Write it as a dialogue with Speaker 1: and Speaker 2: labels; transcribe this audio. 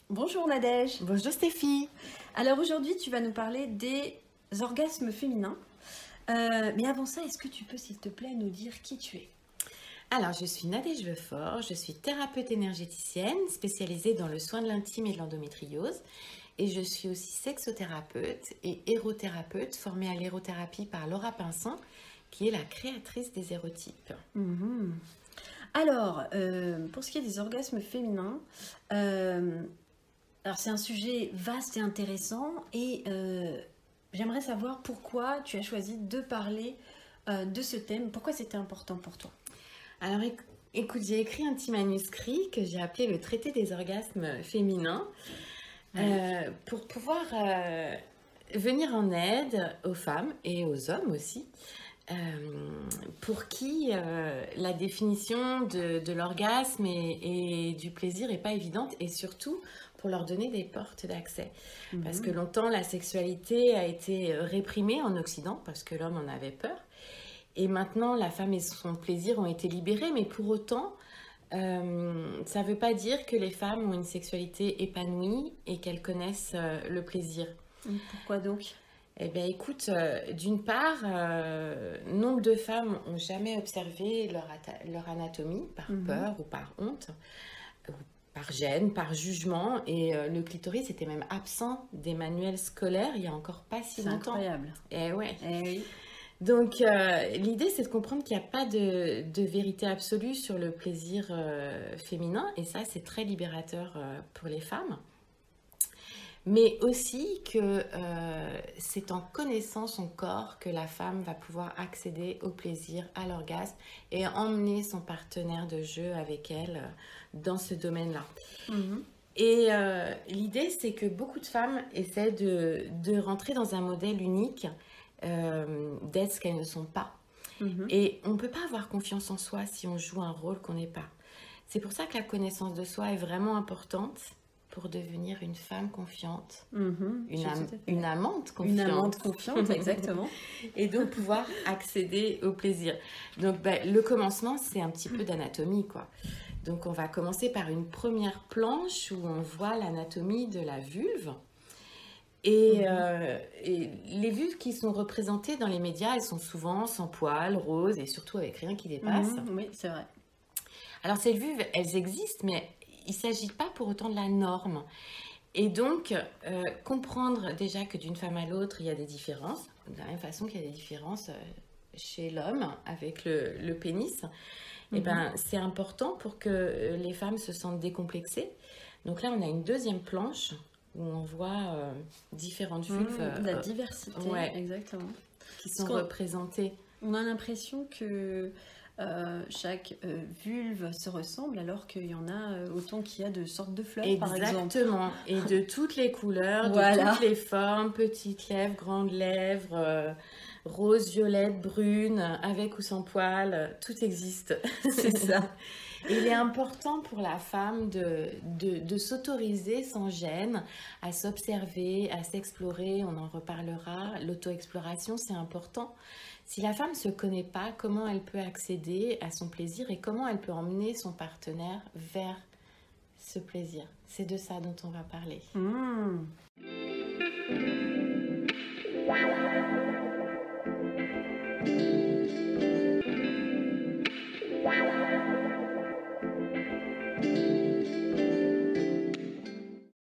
Speaker 1: Bonjour Nadège.
Speaker 2: Bonjour Stéphie.
Speaker 1: Alors aujourd'hui tu vas nous parler des orgasmes féminins. Mais avant ça, est-ce que tu peux s'il te plaît nous dire qui tu es?
Speaker 2: Alors je suis Nadège Lefort, je suis thérapeute énergéticienne spécialisée dans le soin de l'intime et de l'endométriose. Et je suis aussi sexothérapeute et érothérapeute formée à l'érothérapie par Laura Pinson, qui est la créatrice des érotypes.
Speaker 1: Alors, pour ce qui est des orgasmes féminins, alors c'est un sujet vaste et intéressant et j'aimerais savoir pourquoi tu as choisi de parler de ce thème, pourquoi c'était important pour toi.
Speaker 2: Alors écoute, j'ai écrit un petit manuscrit que j'ai appelé le traité des orgasmes féminins pour pouvoir venir en aide aux femmes et aux hommes aussi. Pour qui la définition de l'orgasme et du plaisir n'est pas évidente, et surtout pour leur donner des portes d'accès. Parce que longtemps, la sexualité a été réprimée en Occident, parce que l'homme en avait peur. Et maintenant, la femme et son plaisir ont été libérés, mais pour autant, ça ne veut pas dire que les femmes ont une sexualité épanouie et qu'elles connaissent le plaisir.
Speaker 1: Pourquoi donc ?
Speaker 2: Eh bien, écoute, d'une part, nombre de femmes n'ont jamais observé leur anatomie par peur ou par honte, ou par gêne, par jugement. Et le clitoris était même absent des manuels scolaires il n'y a encore pas si longtemps.
Speaker 1: C'est incroyable.
Speaker 2: Eh ouais.
Speaker 1: Eh oui.
Speaker 2: Donc, l'idée, c'est de comprendre qu'il n'y a pas de vérité absolue sur le plaisir féminin. Et ça, c'est très libérateur pour les femmes. Mais aussi que c'est en connaissant son corps que la femme va pouvoir accéder au plaisir, à l'orgasme et emmener son partenaire de jeu avec elle dans ce domaine-là. Et l'idée, c'est que beaucoup de femmes essaient de rentrer dans un modèle unique, d'être ce qu'elles ne sont pas. Et on ne peut pas avoir confiance en soi si on joue un rôle qu'on n'est pas. C'est pour ça que la connaissance de soi est vraiment importante pour devenir une femme confiante, une amante confiante.
Speaker 1: Une amante confiante, exactement.
Speaker 2: Et donc pouvoir accéder au plaisir. Donc le commencement, c'est un petit peu d'anatomie, quoi. Donc on va commencer par une première planche où on voit l'anatomie de la vulve. Et les vulves qui sont représentées dans les médias, elles sont souvent sans poils, roses et surtout avec rien qui dépasse.
Speaker 1: Oui, c'est vrai.
Speaker 2: Alors ces vulves, elles existent, mais il ne s'agit pas pour autant de la norme. Et donc, comprendre déjà que d'une femme à l'autre, il y a des différences, de la même façon qu'il y a des différences chez l'homme avec le pénis, et c'est important pour que les femmes se sentent décomplexées. Donc là, on a une deuxième planche où on voit différentes vulves.
Speaker 1: La diversité, exactement.
Speaker 2: Qui sont représentées.
Speaker 1: On a l'impression que chaque vulve se ressemble alors qu'il y en a autant qu'il y a de sortes de fleurs, par exemple.
Speaker 2: Exactement, et de toutes les couleurs, de toutes les formes, petites lèvres, grandes lèvres, roses, violettes, brunes, avec ou sans poils, tout existe.
Speaker 1: C'est ça.
Speaker 2: Et il est important pour la femme de s'autoriser sans gêne à s'observer, à s'explorer, on en reparlera. L'auto-exploration, c'est important. Si la femme ne se connaît pas, comment elle peut accéder à son plaisir et comment elle peut emmener son partenaire vers ce plaisir? C'est de ça dont on va parler.